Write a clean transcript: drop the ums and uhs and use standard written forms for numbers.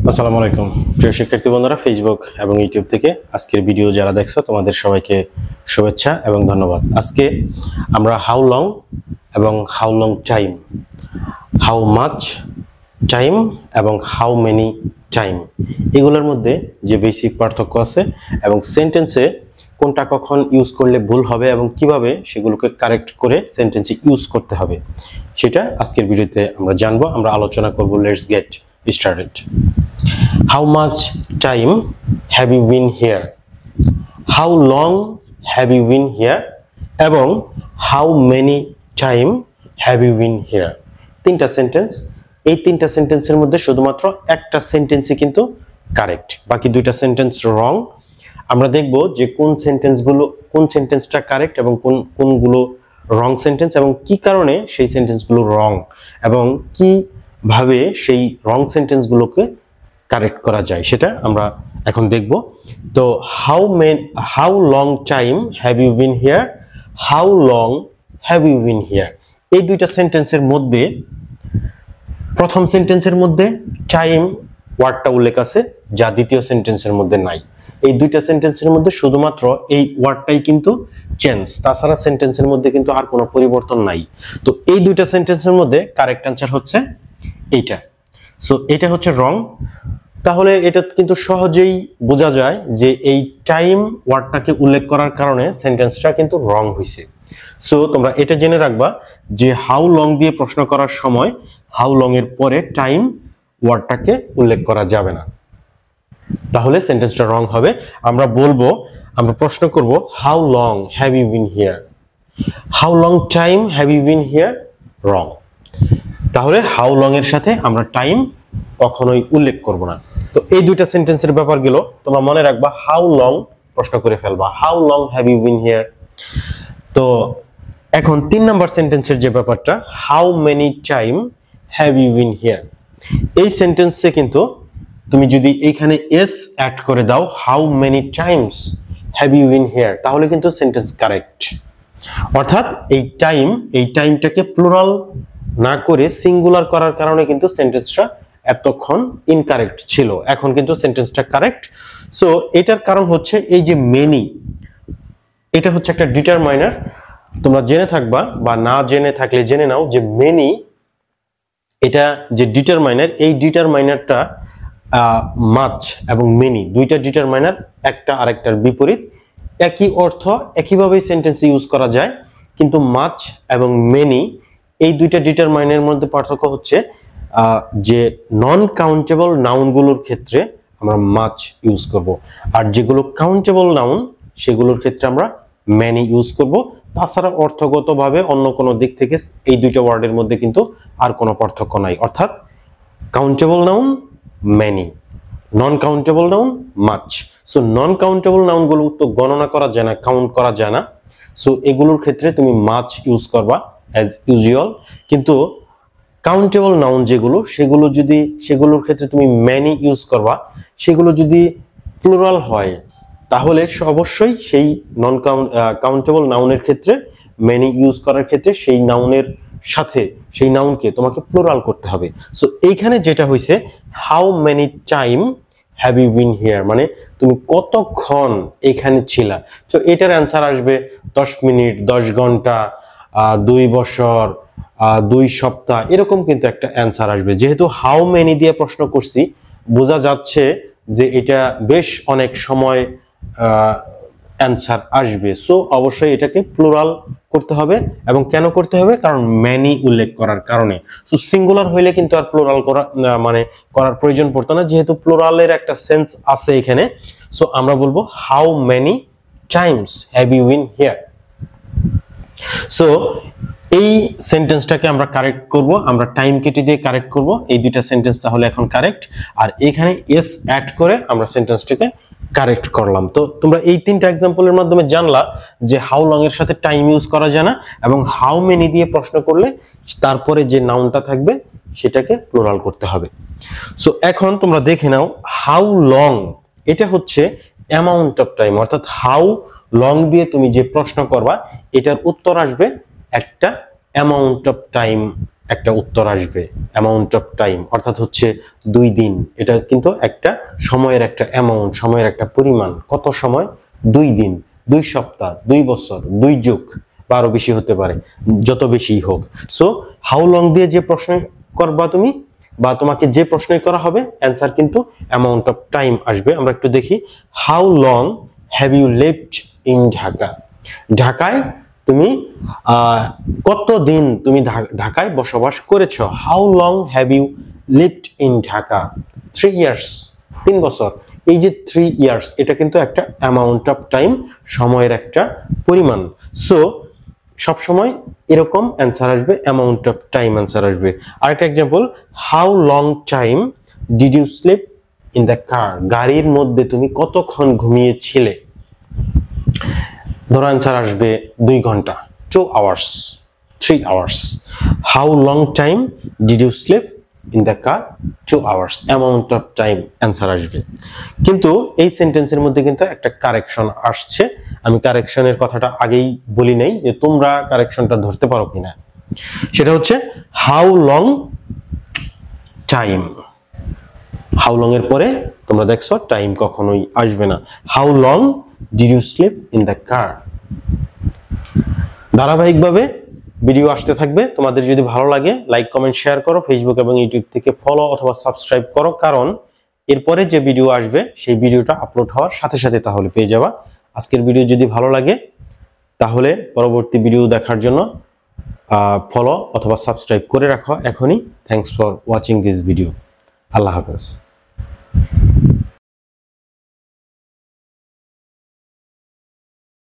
আসসালামু আলাইকুম প্রিয় শিক্ষার্থী বন্ধুরা, ফেসবুক এবং ইউটিউব থেকে আজকের ভিডিও যারা দেখছো তোমাদের সবাইকে শুভেচ্ছা এবং ধন্যবাদ। আজকে আমরা হাউ লং এবং how long time, how much time এবং হাউ মেনি টাইম, এগুলোর মধ্যে যে বেসিক পার্থক্য আছে এবং সেন্টেন্সে কোনটা কখন ইউজ করলে ভুল হবে এবং কিভাবে সেগুলোকে কারেক্ট করে সেন্টেন্সে ইউজ করতে হবে সেটা আজকের ভিডিওতে আমরা জানবো, আমরা আলোচনা করব। Let's get started. How much time have you been here? How long have you been here? এবং how many time have you been here? তিনটা সেন্টেন্স, এই তিনটা সেন্টেন্সের মধ্যে শুধুমাত্র একটা সেন্টেন্সই কিন্তু কারেক্ট, বাকি দুইটা সেন্টেন্স রং। আমরা দেখব যে কোন সেন্টেন্সটা কারেক্ট এবং কোনগুলো রং সেন্টেন্স এবং কি কারণে সেই সেন্টেন্সগুলো রং এবং কি ভাবে সেই রং সেন্টেন্সগুলোকে কারেক্ট করা যায় সেটা আমরা এখন দেখব। তো how long time have you been here, how long have you been here, এই দুইটা সেন্টেন্সের মধ্যে প্রথম সেন্টেন্সের মধ্যে টাইম ওয়ার্ডটা উল্লেখ আছে যা দ্বিতীয় সেন্টেন্সের মধ্যে নাই। এই দুইটা সেন্টেন্সের মধ্যে শুধুমাত্র এই ওয়ার্ডটাই কিন্তু চেঞ্জ, তাছাড়া সেন্টেন্সের মধ্যে কিন্তু আর কোনো পরিবর্তন নাই। তো এই দুইটা সেন্টেন্সের মধ্যে কারেক্ট অ্যান্সার হচ্ছে এইটা। সো এটা হচ্ছে রং। তাহলে এটা কিন্তু সহজেই বোঝা যায় যে এই টাইম ওয়ার্ডটাকে উল্লেখ করার কারণে সেন্টেন্সটা কিন্তু রং হয়েছে। সো তোমরা এটা জেনে রাখবা যে হাউ লং দিয়ে প্রশ্ন করার সময় হাউ লং এর পরে টাইম ওয়ার্ডটাকে উল্লেখ করা যাবে না, তাহলে সেন্টেন্সটা রং হবে। আমরা প্রশ্ন করব how long have you been here, how long time have you been here, wrong. তাহলে হাউ লং এর সাথে আমরা টাইম কখনোই উল্লেখ করব না। তো এই দুইটা সেন্টেন্সের ব্যাপারগুলো তোমরা মনে রাখবা, হাউ লং প্রশ্ন করে ফেলবা, how long have you been here. তো এখন 3 নাম্বার সেন্টেন্সের যে ব্যাপারটা, how many time have you been here, এই সেন্টেন্সে কিন্তু তুমি যদি এইখানে এস অ্যাড করে দাও, how many times have you been here, তাহলে কিন্তু সেন্টেন্স কারেক্ট। অর্থাৎ এই টাইমটাকে প্লুরাল না করে সিঙ্গুলার করার কারণে কিন্তু সেন্টেন্সটা এতক্ষণ ইনকারেক্ট ছিল, এখন কিন্তু সেন্টেন্সটা কারেক্ট। সো এটার কারণ হচ্ছে এই যে মেনি, এটা হচ্ছে একটা ডিটারমাইনার। তোমরা জেনে থাকবা বা না জেনে থাকলে জেনে নাও যে মেনি এটা যে ডিটারমাইনার, এই ডিটারমাইনারটা মাচ এবং মেনি দুইটা ডিটারমাইনার, একটা আরেকটার বিপরীত। একই অর্থ একইভাবে সেন্টেন্সে ইউজ করা যায়, কিন্তু মাচ এবং মেনি এই দুইটা ডিটারমাইনারের মধ্যে পার্থক্য হচ্ছে যে নন কাউন্টেবল নাউনগুলোর ক্ষেত্রে আমরা মাচ ইউজ করব, আর যেগুলো কাউন্টেবল নাউন সেগুলোর ক্ষেত্রে আমরা মেনি ইউজ করব। তাছাড়া অর্থগতভাবে অন্য কোনো দিক থেকে এই দুইটা ওয়ার্ডের মধ্যে কিন্তু আর কোনো পার্থক্য নাই। অর্থাৎ countable noun many, non countable noun much. So non countable নাউনগুলো তো গণনা করা যায় না, কাউন্ট করা যায় না, সো এগুলোর ক্ষেত্রে তুমি মাচ ইউজ করবা অ্যাজ ইউজুয়াল। কিন্তু কাউন্টেবল নাউন সেগুলোর ক্ষেত্রে তুমি মেনি ইউজ করবা। সেগুলো যদি প্লুরাল হয় তাহলে অবশ্যই সেই নন কাউন্টেবল নাউনের ক্ষেত্রে মেনি ইউজ করার ক্ষেত্রে সেই নাউনের সাথে সেই নাউনকে তোমাকে প্লুরাল করতে হবে। সো এইখানে যেটা হয়েছে, how many time have you been here, মানে তুমি কতক্ষণ এখানে ছিলা। তো এটার অ্যান্সার আসবে 10 মিনিট, 10 ঘন্টা, 2 বছর, 2 সপ্তাহ, এরকম কিন্তু একটা অ্যান্সার আসবে। যেহেতু হাউ মেনি দিয়ে প্রশ্ন করছি, বোঝা যাচ্ছে যে এটা বেশ অনেক সময় অ্যান্সার আসবে। সো অবশ্যই এটাকে প্লুরাল করতে হবে। এবং কেন করতে হবে? কারণ মেনি উল্লেখ করার কারণে। সো সিঙ্গুলার হইলে কিন্তু আর প্লুরাল করার প্রয়োজন পড়তো না, যেহেতু প্লুরালের একটা সেন্স আছে এখানে। সো আমরা বলবো how many times have you been here. So এই সেন্টেন্সটাকে আমরা কারেক্ট করব, আমরা টাইম কেটে দিয়ে কারেক্ট করব। এই দুইটা সেন্টেন্স তাহলে এখন কারেক্ট, আর এখানে এস অ্যাড করে আমরা সেন্টেন্সটাকে কারেক্ট করলাম। তো তোমরা এই 3টা এক্সাম্পলের মাধ্যমে জানলা যে হাউ লং এর সাথে টাইম ইউজ করা যায় না, এবং হাউ মেনি দিয়ে প্রশ্ন করলে তারপরে যে নাউনটা থাকবে সেটাকে প্লুরাল করতে হবে। সো এখন তোমরা দেখে নাও, হাউ লং এটা হচ্ছে অ্যামাউন্ট অফ টাইম, অর্থাৎ হাউ লং দিয়ে তুমি যে প্রশ্ন করবা এটার উত্তর আসবে একটা অ্যামাউন্ট অফ টাইম একটা উত্তর আসবে, অ্যামাউন্ট অফ টাইম অর্থাৎ হচ্ছে 2 দিন। এটা কিন্তু একটা সময়ের একটা অ্যামাউন্ট, সময়ের একটা পরিমাণ। কত সময়? 2 দিন, 2 সপ্তাহ, 2 বছর, 2 যুগ বা আরো বেশি হতে পারে, যত বেশি হোক। সো হাউ লং দিয়ে যে প্রশ্ন করবা তুমি বা তোমাকে যে প্রশ্নই করা হবে অ্যান্সার কিন্তু অ্যামাউন্ট অফ টাইম আসবে। আমরা একটু দেখি, how long have you lived in Dhaka? ঢাকায় তুমি কতদিন তুমি ঢাকায় বসবাস করেছো? How long have you lived in Dhaka? 3 years, 3 বছর। এই যে 3 ইয়ার্স, এটা কিন্তু একটা অ্যামাউন্ট অফ টাইম, সময়ের একটা পরিমাণ। সো সবসময় এরকম অ্যান্সার আসবে, অ্যামাউন্ট অফ টাইম অ্যান্সার আসবে। আরেকটা example, how long time did you sleep in the car? গাড়ির মধ্যে তুমি কতক্ষণ ঘুমিয়েছিলে? ধরো অ্যান্সার আসবে 2 ঘন্টা, 2 hours, 3 hours. How long time did you sleep in the car? 2 hours. Amount of time answer আসবে। কিন্তু এই সেন্টেন্সের মধ্যে কিন্তু একটা কারেকশন আসছে। আমি কারেকশনের কথাটা আগেই বলি নাই, যে তোমরা কারেকশনটা ধরতে পারো কিনা। সেটা হচ্ছে how long time. How long এর পরে তোমরা দেখছো টাইম কখনোই আসবে না। How long did you sleep in the car? ধারাবাহিকভাবে ভিডিও আসতে থাকবে। তোমাদের যদি ভালো লাগে লাইক, কমেন্ট, শেয়ার করো। ফেসবুক এবং ইউটিউব থেকে ফলো অথবা সাবস্ক্রাইব করো, কারণ এরপরে যে ভিডিও আসবে সেই ভিডিওটা আপলোড হওয়ার সাথে সাথে তাহলে পেয়ে যাবা। আজকের ভিডিও যদি ভালো লাগে তাহলে পরবর্তী ভিডিও দেখার জন্য ফলো অথবা সাবস্ক্রাইব করে রাখো এখনই। Thanks for watching this video. আল্লাহ হাফেজ।